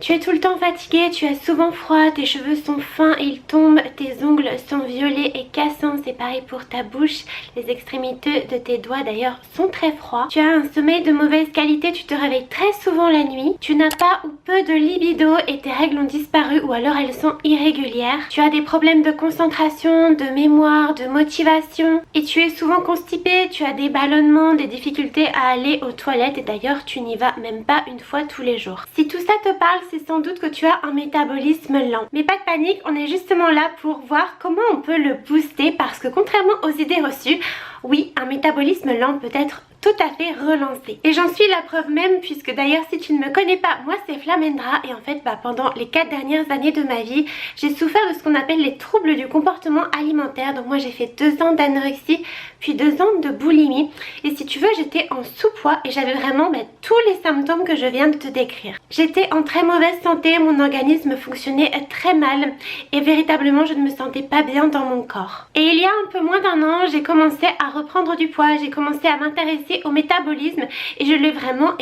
Tu es tout le temps fatigué, tu as souvent froid, tes cheveux sont fins et ils tombent, tes ongles sont violets et cassants, c'est pareil pour ta bouche, les extrémités de tes doigts d'ailleurs sont très froids. Tu as un sommeil de mauvaise qualité, tu te réveilles très souvent la nuit, tu n'as pas ou peu de libido et tes règles ont disparu ou alors elles sont irrégulières. Tu as des problèmes de concentration, de mémoire, de motivation et tu es souvent constipé, tu as des ballonnements, des difficultés à aller aux toilettes et d'ailleurs tu n'y vas même pas une fois tous les jours. Si tout ça te parle, c'est sans doute que tu as un métabolisme lent. Mais pas de panique, on est justement là pour voir comment on peut le booster parce que contrairement aux idées reçues, oui, un métabolisme lent peut être tout à fait relancé. Et j'en suis la preuve même puisque d'ailleurs si tu ne me connais pas, moi c'est Flamendra et en fait pendant les 4 dernières années de ma vie, j'ai souffert de ce qu'on appelle les troubles du comportement alimentaire. Donc moi j'ai fait 2 ans d'anorexie puis 2 ans de boulimie et si tu veux j'étais en sous-poids et j'avais vraiment tous les symptômes que je viens de te décrire. J'étais en très mauvaise santé, mon organisme fonctionnait très mal et véritablement je ne me sentais pas bien dans mon corps. Et il y a un peu moins d'1 an, j'ai commencé à reprendre du poids, j'ai commencé à m'intéresser au métabolisme et je l'ai vraiment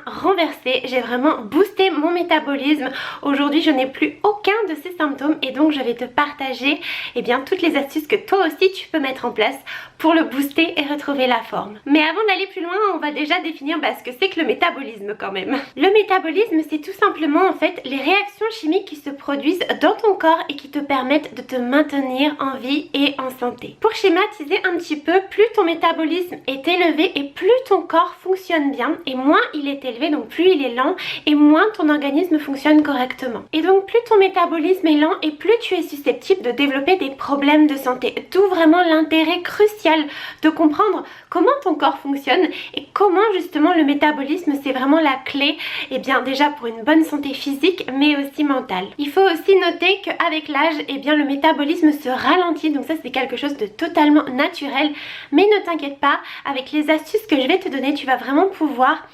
renversé, j'ai vraiment boosté mon métabolisme. Aujourd'hui je n'ai plus aucun de ces symptômes et donc je vais te partager toutes les astuces que toi aussi tu peux mettre en place pour le booster et retrouver la forme. Mais avant d'aller plus loin, on va déjà définir ce que c'est que le métabolisme quand même. Le métabolisme c'est tout simplement en fait les réactions chimiques qui se produisent dans ton corps et qui te permettent de te maintenir en vie et en santé. Pour schématiser un petit peu, plus ton métabolisme est élevé et plus ton corps fonctionne bien et moins il est élevé, donc plus il est lent et moins ton organisme fonctionne correctement. Et donc plus ton métabolisme est lent et plus tu es susceptible de développer des problèmes de santé. D'où vraiment l'intérêt crucial de comprendre comment ton corps fonctionne et comment justement le métabolisme c'est vraiment la clé déjà pour une bonne santé physique mais aussi mentale. Il faut aussi noter qu'avec l'âge le métabolisme se ralentit, donc ça c'est quelque chose de totalement naturel, mais ne t'inquiète pas, avec les astuces que je vais te donner tu vas vraiment pouvoir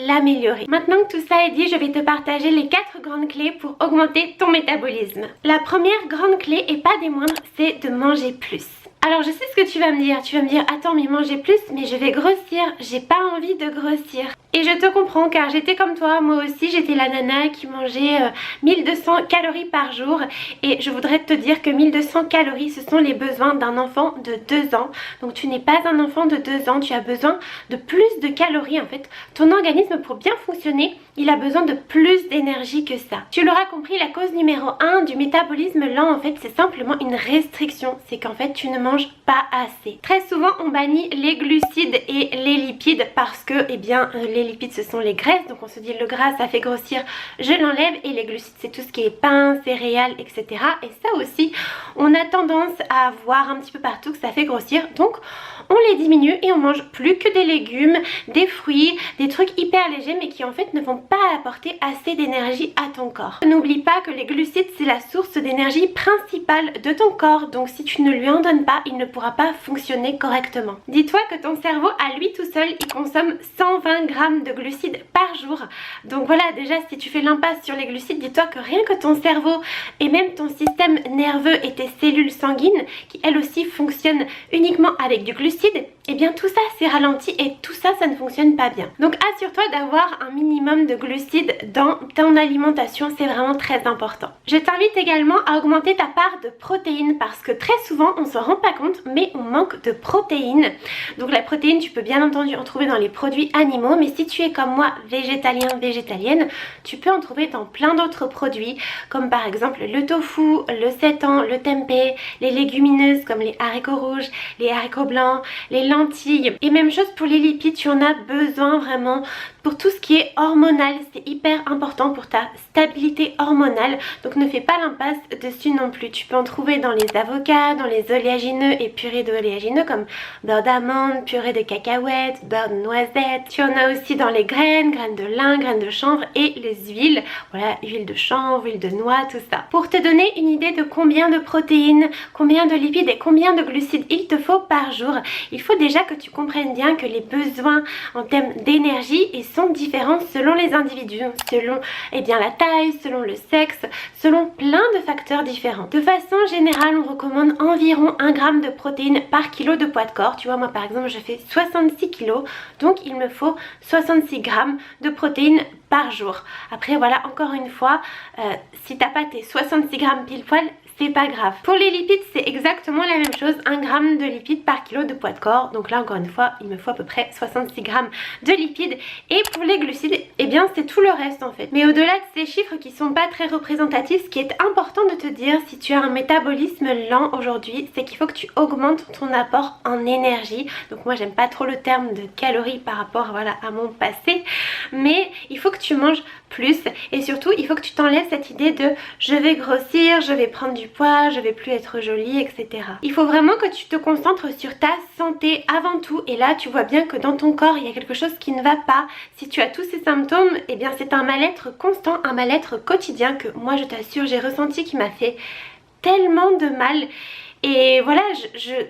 l'améliorer. Maintenant que tout ça est dit, je vais te partager les 4 grandes clés pour augmenter ton métabolisme. La première grande clé et pas des moindres, c'est de manger plus. Alors je sais ce que tu vas me dire attends mais manger plus, mais je vais grossir, j'ai pas envie de grossir. Et je te comprends car j'étais comme toi, moi aussi j'étais la nana qui mangeait 1200 calories par jour et je voudrais te dire que 1200 calories ce sont les besoins d'un enfant de 2 ans. Donc tu n'es pas un enfant de 2 ans, tu as besoin de plus de calories en fait. Ton organisme pour bien fonctionner, il a besoin de plus d'énergie que ça. Tu l'auras compris, la cause numéro 1 du métabolisme lent en fait c'est simplement une restriction, c'est qu'en fait tu ne manges pas assez. Très souvent on bannit les glucides et les lipides parce que les lipides ce sont les graisses, donc on se dit le gras ça fait grossir, je l'enlève, et les glucides c'est tout ce qui est pain, céréales, etc. Et ça aussi on a tendance à voir un petit peu partout que ça fait grossir, donc on les diminue et on mange plus que des légumes, des fruits, des trucs hyper légers mais qui en fait ne vont pas apporter assez d'énergie à ton corps. N'oublie pas que les glucides c'est la source d'énergie principale de ton corps, donc si tu ne lui en donnes pas, il ne pourra pas fonctionner correctement. Dis-toi que ton cerveau à lui tout seul il consomme 120 grammes de glucides par jour, donc voilà, déjà si tu fais l'impasse sur les glucides, dis-toi que rien que ton cerveau et même ton système nerveux et tes cellules sanguines qui elles aussi fonctionnent uniquement avec du glucide, tout ça c'est ralenti et tout ça ça ne fonctionne pas bien. Donc assure-toi d'avoir un minimum de glucides dans ton alimentation, c'est vraiment très important. Je t'invite également à augmenter ta part de protéines parce que très souvent on s'en rend pas compte mais on manque de protéines. Donc la protéine tu peux bien entendu en trouver dans les produits animaux, mais si tu es comme moi végétalien, végétalienne, tu peux en trouver dans plein d'autres produits comme par exemple le tofu, le seitan, le tempeh, les légumineuses comme les haricots rouges, les haricots blancs, les lentilles, et même chose pour les lipides, tu en as besoin vraiment pour tout ce qui est hormonal, c'est hyper important pour ta stabilité hormonale, donc ne fais pas l'impasse dessus non plus. Tu peux en trouver dans les avocats, dans les oléagineux et purées d'oléagineux comme beurre d'amande, purée de cacahuètes, beurre de noisette. Tu en as aussi dans les graines, graines de lin, graines de chanvre et les huiles, voilà, huile de chanvre, huile de noix, tout ça. Pour te donner une idée de combien de protéines, combien de lipides et combien de glucides il te faut par jour, il faut déjà que tu comprennes bien que les besoins en termes d'énergie et sont différents selon les individus, selon la taille, selon le sexe, selon plein de facteurs différents. De façon générale, on recommande environ 1 gramme de protéines par kilo de poids de corps. Tu vois, moi par exemple je fais 66 kilos, donc il me faut 66 grammes de protéines par jour. Après voilà, encore une fois, si t'as pas tes 66 grammes pile poil, c'est pas grave. Pour les lipides, c'est exactement la même chose, 1 gramme de lipides par kilo de poids de corps. Donc là encore une fois, il me faut à peu près 66 grammes de lipides. Et pour les glucides, eh bien c'est tout le reste en fait. Mais au-delà de ces chiffres qui sont pas très représentatifs, ce qui est important de te dire si tu as un métabolisme lent aujourd'hui, c'est qu'il faut que tu augmentes ton apport en énergie. Donc moi j'aime pas trop le terme de calories par rapport voilà, à mon passé, mais il faut que tu manges plus et surtout il faut que tu t'enlèves cette idée de je vais grossir, je vais prendre du poids, je vais plus être jolie, etc. Il faut vraiment que tu te concentres sur ta santé avant tout, et là tu vois bien que dans ton corps il y a quelque chose qui ne va pas. Si tu as tous ces symptômes, eh bien c'est un mal-être constant, un mal-être quotidien que moi je t'assure j'ai ressenti, qui m'a fait tellement de mal. Et voilà,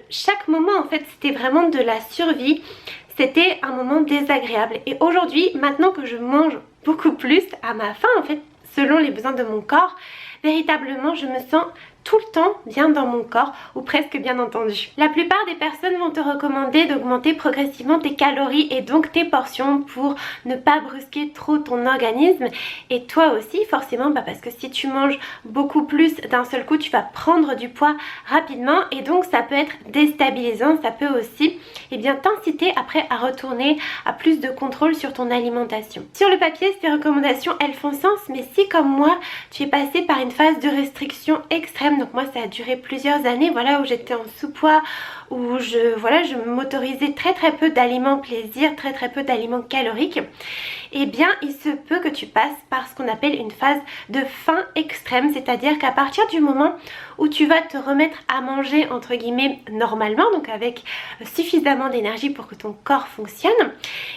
chaque moment en fait c'était vraiment de la survie. C'était un moment désagréable. Et aujourd'hui, maintenant que je mange beaucoup plus à ma faim en fait, selon les besoins de mon corps, véritablement je me sens tout le temps bien dans mon corps, ou presque bien entendu. La plupart des personnes vont te recommander d'augmenter progressivement tes calories et donc tes portions pour ne pas brusquer trop ton organisme, et toi aussi forcément, parce que si tu manges beaucoup plus d'un seul coup, tu vas prendre du poids rapidement et donc ça peut être déstabilisant, ça peut aussi t'inciter après à retourner à plus de contrôle sur ton alimentation. Sur le papier, ces recommandations elles font sens, mais si comme moi tu es passé par une phase de restriction extrême, donc moi ça a duré plusieurs années, voilà, où j'étais en sous-poids, où je m'autorisais très peu d'aliments plaisir, très peu d'aliments caloriques, eh bien il se peut que tu passes par ce qu'on appelle une phase de faim extrême, c'est-à-dire qu'à partir du moment où tu vas te remettre à manger entre guillemets normalement, donc avec suffisamment d'énergie pour que ton corps fonctionne,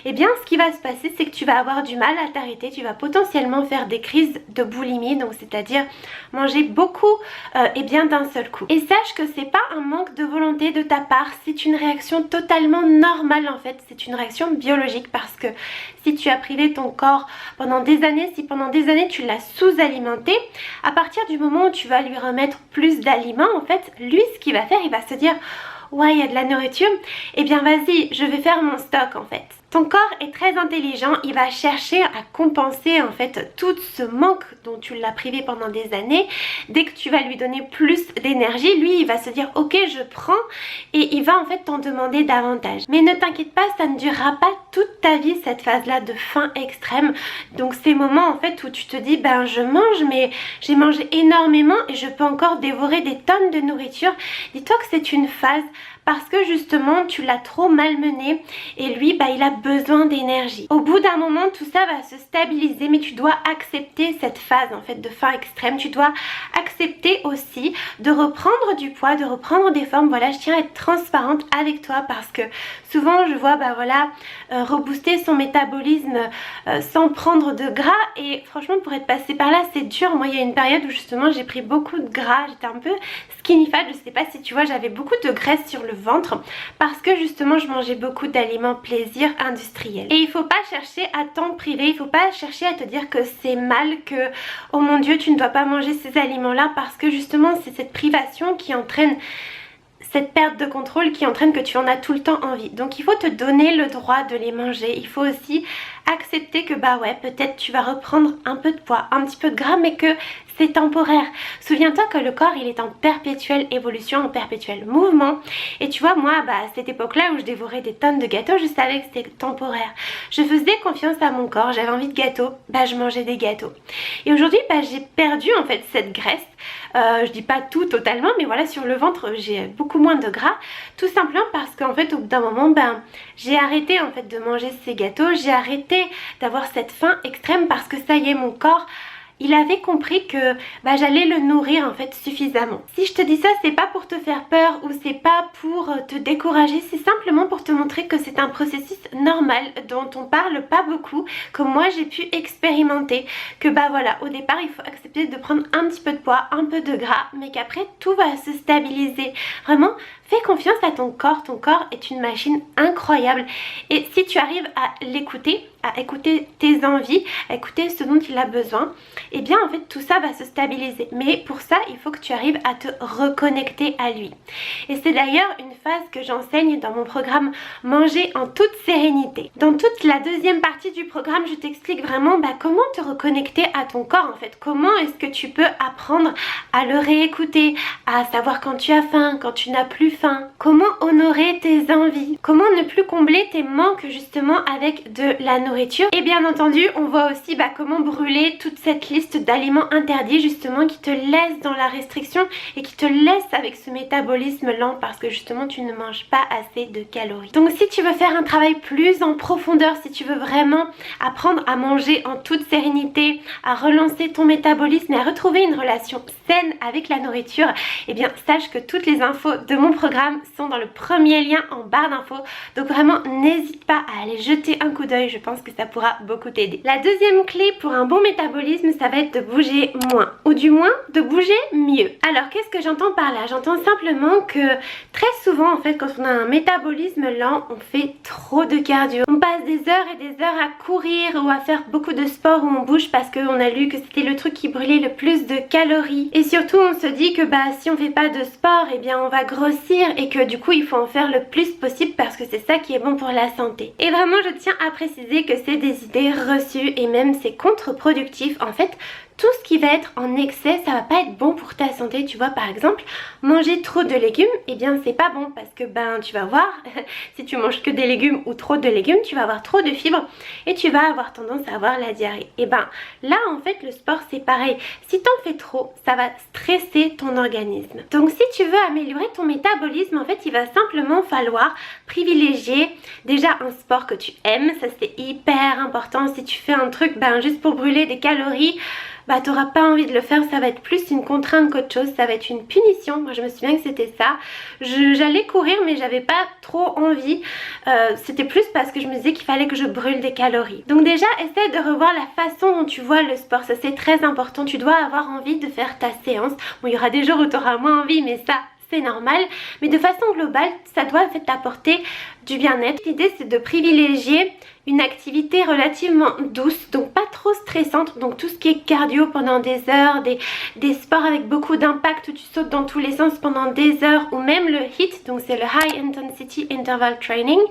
eh bien ce qui va se passer c'est que tu vas avoir du mal à t'arrêter, tu vas potentiellement faire des crises de boulimie, donc c'est-à-dire manger beaucoup d'un seul coup. Et sache que c'est pas un manque de volonté de ta part, c'est une réaction totalement normale en fait, c'est une réaction biologique, parce que si tu as privé ton corps pendant des années, si pendant des années tu l'as sous-alimenté, à partir du moment où tu vas lui remettre plus d'aliments, en fait, lui ce qu'il va faire, il va se dire ouais, il y a de la nourriture, eh bien vas-y, je vais faire mon stock en fait. Ton corps est très intelligent, il va chercher à compenser en fait tout ce manque dont tu l'as privé pendant des années. Dès que tu vas lui donner plus d'énergie, lui il va se dire ok, je prends, et il va en fait t'en demander davantage. Mais ne t'inquiète pas, ça ne durera pas toute ta vie cette phase là de faim extrême. Donc ces moments en fait où tu te dis ben je mange, mais j'ai mangé énormément et je peux encore dévorer des tonnes de nourriture, dis-toi que c'est une phase, parce que justement tu l'as trop malmené et lui il a besoin d'énergie. Au bout d'un moment tout ça va se stabiliser, mais tu dois accepter cette phase en fait de faim extrême. Tu dois accepter aussi de reprendre du poids, de reprendre des formes. Voilà, je tiens à être transparente avec toi parce que souvent je vois rebooster son métabolisme sans prendre de gras, et franchement pour être passée par là c'est dur. Moi il y a une période où justement j'ai pris beaucoup de gras, j'étais un peu skinny fat, je sais pas si tu vois, j'avais beaucoup de graisse sur le ventre parce que justement je mangeais beaucoup d'aliments plaisir industriels. Et il faut pas chercher à t'en priver, il faut pas chercher à te dire que c'est mal, que oh mon dieu tu ne dois pas manger ces aliments là, parce que justement c'est cette privation qui entraîne cette perte de contrôle, qui entraîne que tu en as tout le temps envie. Donc il faut te donner le droit de les manger. Il faut aussi accepter que peut-être tu vas reprendre un peu de poids, un petit peu de gras, mais que c'est temporaire. Souviens-toi que le corps il est en perpétuelle évolution, en perpétuel mouvement. Et tu vois, moi à cette époque-là où je dévorais des tonnes de gâteaux, je savais que c'était temporaire. Je faisais confiance à mon corps, j'avais envie de gâteaux, je mangeais des gâteaux. Et aujourd'hui j'ai perdu en fait cette graisse. Je dis pas tout totalement, mais voilà, sur le ventre j'ai beaucoup moins de gras, tout simplement parce qu'en fait au bout d'un moment j'ai arrêté en fait de manger ces gâteaux, j'ai arrêté d'avoir cette faim extrême, parce que ça y est, mon corps il avait compris que j'allais le nourrir en fait suffisamment. Si je te dis ça, c'est pas pour te faire peur ou c'est pas pour te décourager, c'est simplement pour te montrer que c'est un processus normal dont on parle pas beaucoup, que moi j'ai pu expérimenter, que au départ il faut accepter de prendre un petit peu de poids, un peu de gras, mais qu'après tout va se stabiliser. Vraiment, Fais confiance à ton corps est une machine incroyable et si tu arrives à l'écouter, à écouter tes envies, à écouter ce dont il a besoin, et bien en fait tout ça va se stabiliser. Mais pour ça, il faut que tu arrives à te reconnecter à lui. Et c'est d'ailleurs une phase que j'enseigne dans mon programme Manger en toute sérénité. Dans toute la deuxième partie du programme, je t'explique vraiment comment te reconnecter à ton corps en fait. Comment est-ce que tu peux apprendre à le réécouter, à savoir quand tu as faim, quand tu n'as plus faim. Comment honorer tes envies. Comment ne plus combler tes manques justement avec de la nourriture. Et bien entendu, on voit aussi comment brûler toute cette liste d'aliments interdits justement qui te laisse dans la restriction et qui te laisse avec ce métabolisme lent parce que justement tu ne manges pas assez de calories. Donc si tu veux faire un travail plus en profondeur, si tu veux vraiment apprendre à manger en toute sérénité, à relancer ton métabolisme et à retrouver une relation saine avec la nourriture, et bien sache que toutes les infos de mon programme sont dans le premier lien en barre d'infos. Donc vraiment n'hésite pas à aller jeter un coup d'œil, je pense que ça pourra beaucoup t'aider. La deuxième clé pour un bon métabolisme, ça va être de bouger moins, ou du moins de bouger mieux. Alors qu'est-ce que j'entends par là? J'entends simplement que très souvent en fait quand on a un métabolisme lent, on fait trop de cardio. On passe des heures et des heures à courir ou à faire beaucoup de sport où on bouge parce qu'on a lu que c'était le truc qui brûlait le plus de calories. Et surtout on se dit que si on fait pas de sport, et bien on va grossir et que du coup il faut en faire le plus possible parce que c'est ça qui est bon pour la santé. Et vraiment je tiens à préciser que c'est des idées reçues et même c'est contre-productif. En fait, tout ce qui va être en excès, ça va pas être bon pour ta santé. Tu vois, par exemple, manger trop de légumes, et bien c'est pas bon parce que tu vas voir, si tu manges que des légumes ou trop de légumes, tu vas avoir trop de fibres et tu vas avoir tendance à avoir la diarrhée. Et là en fait le sport c'est pareil. Si t'en fais trop, ça va stresser ton organisme. Donc si tu veux améliorer ton métabolisme, en fait il va simplement falloir privilégier déjà un sport que tu aimes. Ça c'est hyper important. Si tu fais un truc juste pour brûler des calories, t'auras pas envie de le faire, ça va être plus une contrainte qu'autre chose, ça va être une punition. Moi je me souviens que c'était ça, j'allais courir mais j'avais pas trop envie, c'était plus parce que je me disais qu'il fallait que je brûle des calories. Donc déjà essaie de revoir la façon dont tu vois le sport, ça c'est très important, tu dois avoir envie de faire ta séance. Bon, il y aura des jours où tu auras moins envie mais ça c'est normal, mais de façon globale ça doit en fait t'apporter du bien-être. L'idée c'est de privilégier une activité relativement douce, donc pas trop stressante, donc tout ce qui est cardio pendant des heures, des sports avec beaucoup d'impact où tu sautes dans tous les sens pendant des heures, ou même le HIIT, donc c'est le High Intensity Interval Training,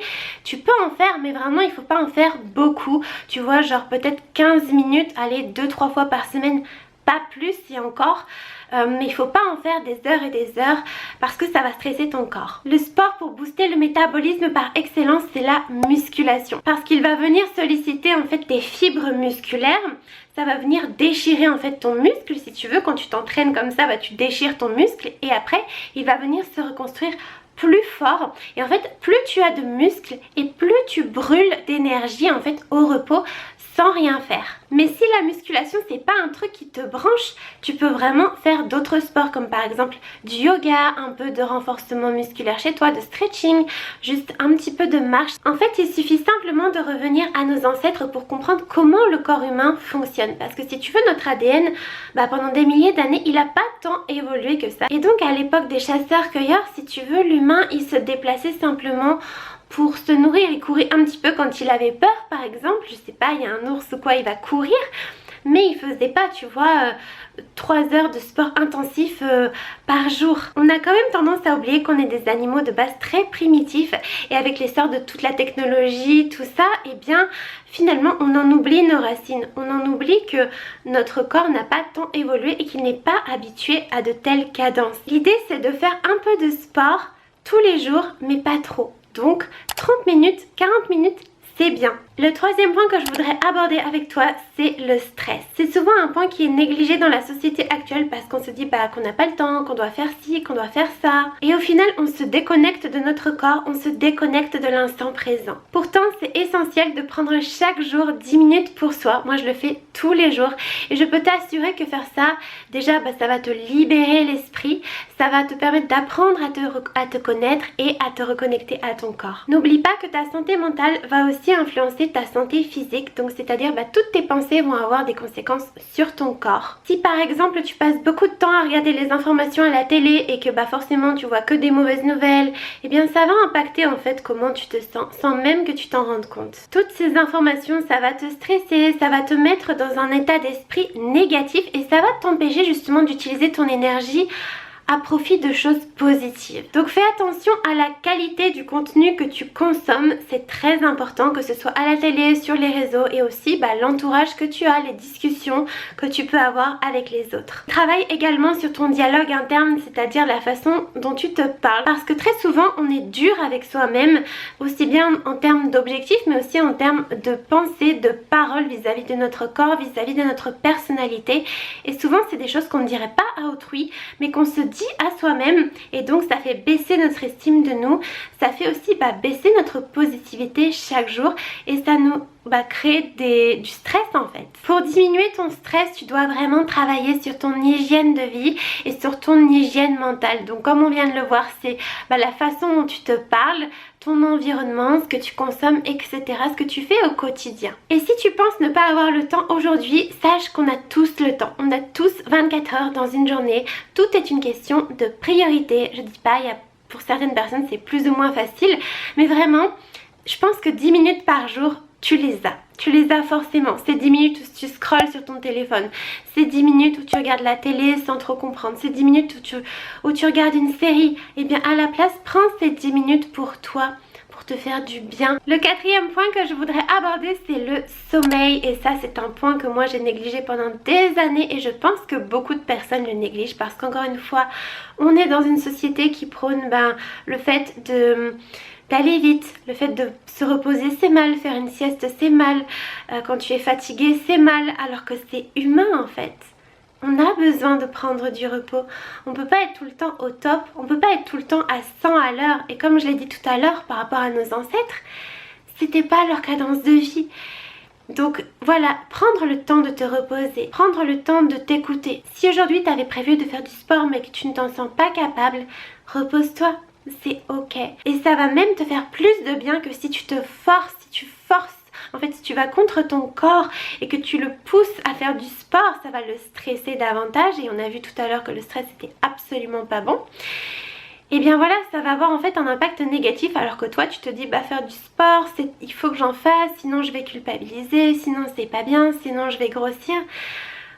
tu peux en faire mais vraiment il faut pas en faire beaucoup, tu vois, genre peut-être 15 minutes, allez 2-3 fois par semaine, pas plus si encore. Mais il faut pas en faire des heures et des heures parce que ça va stresser ton corps. Le sport pour booster le métabolisme par excellence, c'est la musculation. Parce qu'il va venir solliciter en fait tes fibres musculaires. Ça va venir déchirer en fait ton muscle. Si tu veux, quand tu t'entraînes comme ça, tu déchires ton muscle et après il va venir se reconstruire plus fort. Et en fait plus tu as de muscles et plus tu brûles d'énergie en fait au repos sans rien faire. Mais si la musculation c'est pas un truc qui te branche, tu peux vraiment faire d'autres sports comme par exemple du yoga, un peu de renforcement musculaire chez toi, de stretching, juste un petit peu de marche. En fait il suffit simplement de revenir à nos ancêtres pour comprendre comment le corps humain fonctionne. Parce que si tu veux, notre ADN, pendant des milliers d'années il a pas tant évolué que ça. Et donc à l'époque des chasseurs-cueilleurs, si tu veux, l'humain il se déplaçait simplement pour se nourrir. Il courait un petit peu quand il avait peur par exemple, je sais pas, il y a un ours ou quoi, il va courir, mais il faisait pas, tu vois, 3 heures de sport intensif par jour. On a quand même tendance à oublier qu'on est des animaux de base très primitifs et avec l'essor de toute la technologie, tout ça, et bien finalement on en oublie nos racines, on en oublie que notre corps n'a pas tant évolué et qu'il n'est pas habitué à de telles cadences. L'idée c'est de faire un peu de sport tous les jours mais pas trop. Donc 30 minutes, 40 minutes, c'est bien. Le troisième point que je voudrais aborder avec toi, c'est le stress. C'est souvent un point qui est négligé dans la société actuelle parce qu'on se dit qu'on n'a pas le temps, qu'on doit faire ci, qu'on doit faire ça. Et au final, on se déconnecte de notre corps, on se déconnecte de l'instant présent. Pourtant, c'est essentiel de prendre chaque jour 10 minutes pour soi. Moi, je le fais tous les jours et je peux t'assurer que faire ça, déjà, ça va te libérer l'esprit, ça va te permettre d'apprendre à te connaître et à te reconnecter à ton corps. N'oublie pas que ta santé mentale va aussi influencer impacter ta santé physique, donc c'est-à-dire toutes tes pensées vont avoir des conséquences sur ton corps. Si par exemple tu passes beaucoup de temps à regarder les informations à la télé et que forcément tu vois que des mauvaises nouvelles, eh bien ça va impacter en fait comment tu te sens sans même que tu t'en rendes compte. Toutes ces informations, ça va te stresser, ça va te mettre dans un état d'esprit négatif et ça va t'empêcher justement d'utiliser ton énergie à profit de choses positives. Donc fais attention à la qualité du contenu que tu consommes, c'est très important, que ce soit à la télé, sur les réseaux et aussi l'entourage que tu as, les discussions que tu peux avoir avec les autres. Travaille également sur ton dialogue interne, c'est-à-dire la façon dont tu te parles, parce que très souvent on est dur avec soi-même, aussi bien en termes d'objectifs mais aussi en termes de pensée, de parole vis-à-vis de notre corps, vis-à-vis de notre personnalité, et souvent c'est des choses qu'on ne dirait pas à autrui mais qu'on se dit à soi-même, et donc ça fait baisser notre estime de nous, ça fait aussi baisser notre positivité chaque jour et ça nous crée du stress en fait. Pour diminuer ton stress, tu dois vraiment travailler sur ton hygiène de vie et sur ton hygiène mentale. Donc comme on vient de le voir, c'est la façon dont tu te parles, ton environnement, ce que tu consommes, etc. Ce que tu fais au quotidien. Et si tu penses ne pas avoir le temps aujourd'hui, sache qu'on a tous le temps. On a tous 24 heures dans une journée. Tout est une question de priorité. Je dis pas, pour certaines personnes c'est plus ou moins facile, mais vraiment, je pense que 10 minutes par jour, tu les as. Tu les as forcément. C'est 10 minutes où tu scrolles sur ton téléphone. C'est 10 minutes où tu regardes la télé sans trop comprendre. C'est 10 minutes où tu regardes une série. Et bien à la place, prends ces 10 minutes pour toi, pour te faire du bien. Le quatrième point que je voudrais aborder, c'est le sommeil. Et ça, c'est un point que moi j'ai négligé pendant des années et je pense que beaucoup de personnes le négligent parce qu'encore une fois, on est dans une société qui prône le fait d'aller vite, le fait de se reposer c'est mal, faire une sieste c'est mal, quand tu es fatigué c'est mal, alors que c'est humain en fait. On a besoin de prendre du repos, on peut pas être tout le temps au top, on peut pas être tout le temps à 100 à l'heure, et comme je l'ai dit tout à l'heure par rapport à nos ancêtres, c'était pas leur cadence de vie. Donc voilà, prendre le temps de te reposer, prendre le temps de t'écouter. Si aujourd'hui tu avais prévu de faire du sport mais que tu ne t'en sens pas capable, repose-toi. C'est ok. Et ça va même te faire plus de bien que si tu te forces, en fait si tu vas contre ton corps et que tu le pousses à faire du sport, ça va le stresser davantage et on a vu tout à l'heure que le stress était absolument pas bon. Et bien voilà, ça va avoir en fait un impact négatif alors que toi tu te dis faire du sport, il faut que j'en fasse, sinon je vais culpabiliser, sinon c'est pas bien, sinon je vais grossir.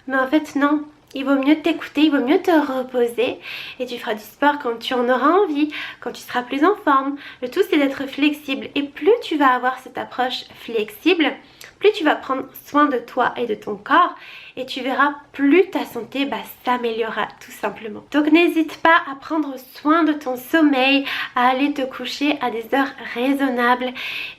Mais en fait non. Il vaut mieux t'écouter, il vaut mieux te reposer et tu feras du sport quand tu en auras envie, quand tu seras plus en forme. Le tout c'est d'être flexible et plus tu vas avoir cette approche flexible, plus tu vas prendre soin de toi et de ton corps et tu verras plus ta santé s'améliorera tout simplement. Donc n'hésite pas à prendre soin de ton sommeil, à aller te coucher à des heures raisonnables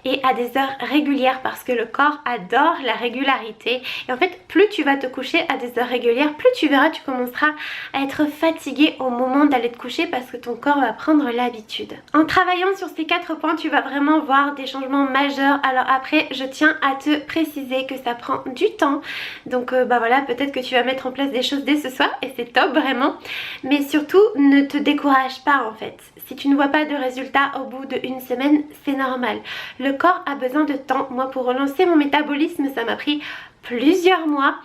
et à des heures régulières parce que le corps adore la régularité et en fait plus tu vas te coucher à des heures régulières, plus tu verras tu commenceras à être fatigué au moment d'aller te coucher parce que ton corps va prendre l'habitude. En travaillant sur ces 4 points, tu vas vraiment voir des changements majeurs. Alors après, je tiens à te préciser que ça prend du temps, donc voilà, peut-être que tu vas mettre en place des choses dès ce soir et c'est top vraiment, mais surtout ne te décourage pas en fait. Si tu ne vois pas de résultat au bout d'1 semaine, c'est normal. Le corps a besoin de temps. Moi pour relancer mon métabolisme, ça m'a pris plusieurs mois,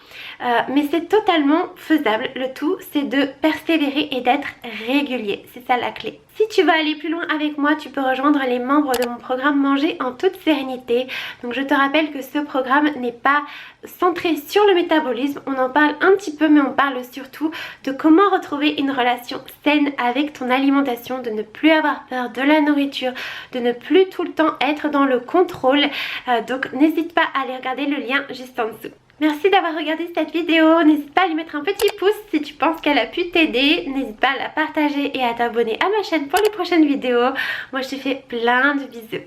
mais c'est totalement faisable. Le tout c'est de persévérer et d'être régulier, c'est ça la clé. Si tu veux aller plus loin avec moi, tu peux rejoindre les membres de mon programme Manger en toute sérénité. Donc je te rappelle que ce programme n'est pas centré sur le métabolisme, on en parle un petit peu mais on parle surtout de comment retrouver une relation saine avec ton alimentation, de ne plus avoir peur de la nourriture, de ne plus tout le temps être dans le contrôle. Donc n'hésite pas à aller regarder le lien juste en dessous. Merci d'avoir regardé cette vidéo, n'hésite pas à lui mettre un petit pouce si tu penses qu'elle a pu t'aider, n'hésite pas à la partager et à t'abonner à ma chaîne pour les prochaines vidéos. Moi je te fais plein de bisous.